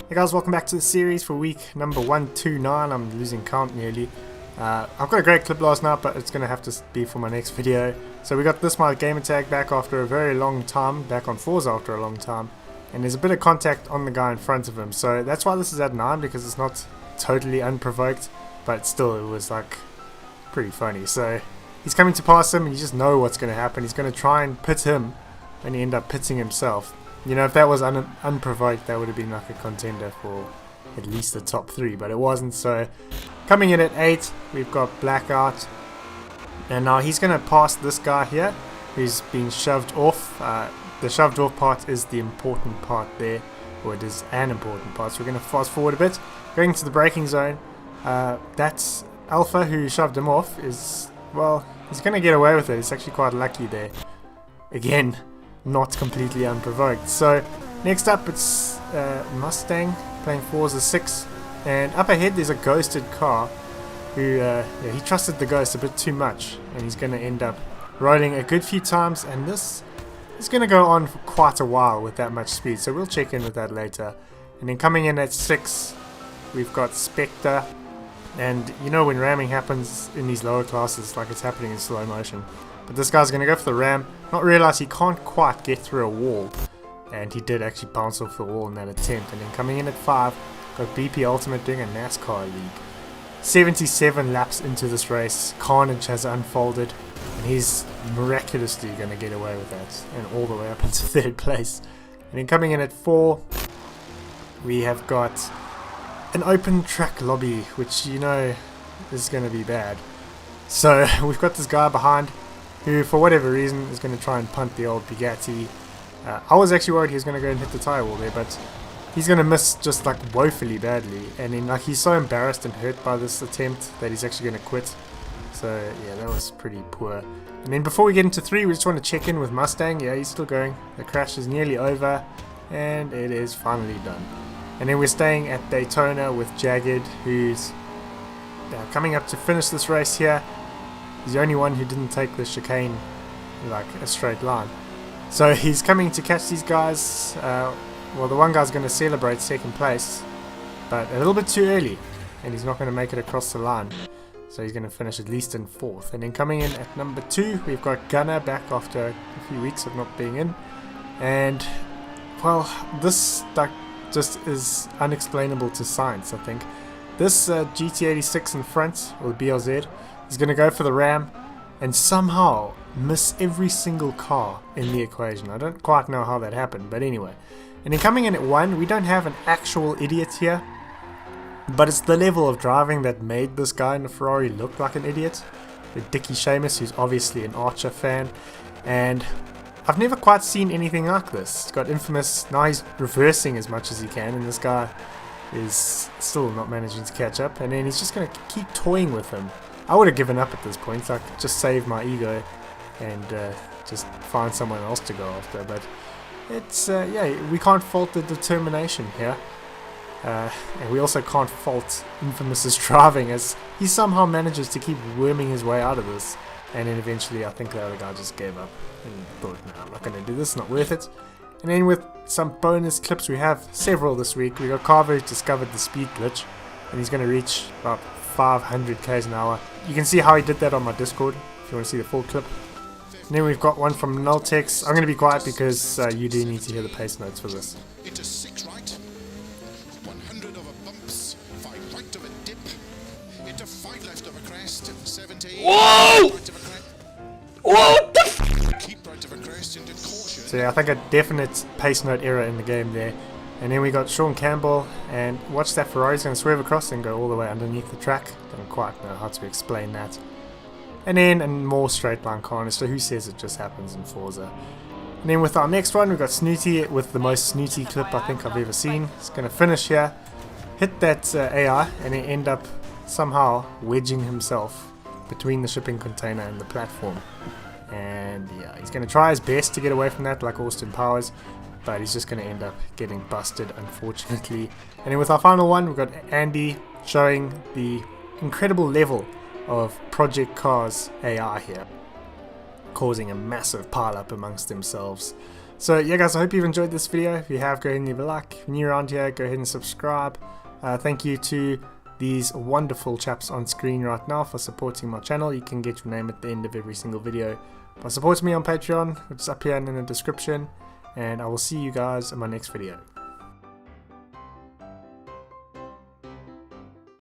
Hey guys, welcome back to the series for week number 129. I'm losing count nearly. I've got a great clip last night, but it's going to have to be for my next video. So we got this my gamer tag back after a very long time, back on Forza after a long time. And there's a bit of contact on the guy in front of him. So that's why this is at 9, because it's not totally unprovoked. But still, it was like pretty funny. So he's coming to pass him and you just know what's going to happen. He's going to try and pit him and he end up pitting himself. You know, if that was unprovoked, that would have been like a contender for at least the top 3, but it wasn't. So coming in at 8, we've got Blackout, and now he's going to pass this guy here who's been shoved off. The shoved off part is the important part there, or it is an important part. So we're going to fast forward a bit, going to the braking zone. That's Alpha who shoved him off is, well, he's going to get away with it. He's actually quite lucky there. Again, not completely unprovoked. So next up it's Mustang playing Forza 6, and up ahead there's a ghosted Carr who he trusted the ghost a bit too much, and he's going to end up rolling a good few times, and this is going to go on for quite a while with that much speed, so we'll check in with that later. And then coming in at 6 we've got Spectre, and you know when ramming happens in these lower classes, like it's happening in slow motion. But this guy's going to go for the ram, not realize he can't quite get through a wall. And he did actually bounce off the wall in that attempt. And then coming in at 5, got BP Ultimate doing a NASCAR league. 77 laps into this race, carnage has unfolded. And he's miraculously going to get away with that. And all the way up into 3rd place. And then coming in at 4, we have got an open track lobby, which you know is going to be bad. So we've got this guy behind, who for whatever reason is going to try and punt the old Bugatti. I was actually worried he was going to go and hit the tyre wall there, but he's going to miss just like woefully badly, and then like he's so embarrassed and hurt by this attempt that he's actually going to quit. So yeah, that was pretty poor. And then before we get into 3, we just want to check in with Mustang. Yeah, he's still going. The crash is nearly over, and it is finally done. And then we're staying at Daytona with Jagged, who's coming up to finish this race here. He's the only one who didn't take the chicane like a straight line. So he's coming to catch these guys. Well, the one guy's going to celebrate 2nd place, but a little bit too early, and he's not going to make it across the line. So he's going to finish at least in 4th. And then coming in at number 2, we've got Gunner back after a few weeks of not being in. And, well, this like just is unexplainable to science, I think. This GT86 in front, or BLZ, is going to go for the ram and somehow miss every single car in the equation. I don't quite know how that happened, but anyway. And then coming in at 1, we don't have an actual idiot here, but it's the level of driving that made this guy in the Ferrari look like an idiot. With Dickie Seamus, who's obviously an Archer fan, and I've never quite seen anything like this. It's got infamous, now he's reversing as much as he can, and this guy is still not managing to catch up, and then he's just going to keep toying with him. I would have given up at this point. I could just save my ego and just find someone else to go after. But it's, yeah, we can't fault the determination here. And we also can't fault Infamous's driving, as he somehow manages to keep worming his way out of this. And then eventually I think the other guy just gave up and thought, no, I'm not going to do this, not worth it. And then with some bonus clips, we have several this week. We got Carver, who discovered the speed glitch, and he's going to reach about 500 k's an hour. You can see how he did that on my Discord if you want to see the full clip. And then we've got one from Nulltex. I'm going to be quiet because you do need to hear the pace notes for this. Into 6 right, 100 over bumps, 5 right of a dip, into 5 left of a crest, 70. Whoa! Right of a crest. What the f? Keep right of a crest into caution. So yeah, I think a definite pace note error in the game there. And then we got Sean Campbell, and watch that Ferrari's going to swerve across and go all the way underneath the track. Don't quite know how to explain that. And then a more straight line carnage, so who says it just happens in Forza. And then with our next one, we've got Snooty with the most snooty clip I think I've ever seen. He's going to finish here, hit that AI, and then end up somehow wedging himself between the shipping container and the platform. And yeah, he's going to try his best to get away from that like Austin Powers, but he's just going to end up getting busted, unfortunately. And then with our final one, we've got Andy showing the incredible level of Project Cars AI here. causing a massive pile up amongst themselves. So yeah guys, I hope you've enjoyed this video. If you have, go ahead and leave a like. If you're new around here, go ahead and subscribe. Thank you to these wonderful chaps on screen right now for supporting my channel. You can get your name at the end of every single video by supporting me on Patreon, which is up here in the description. And I will see you guys in my next video.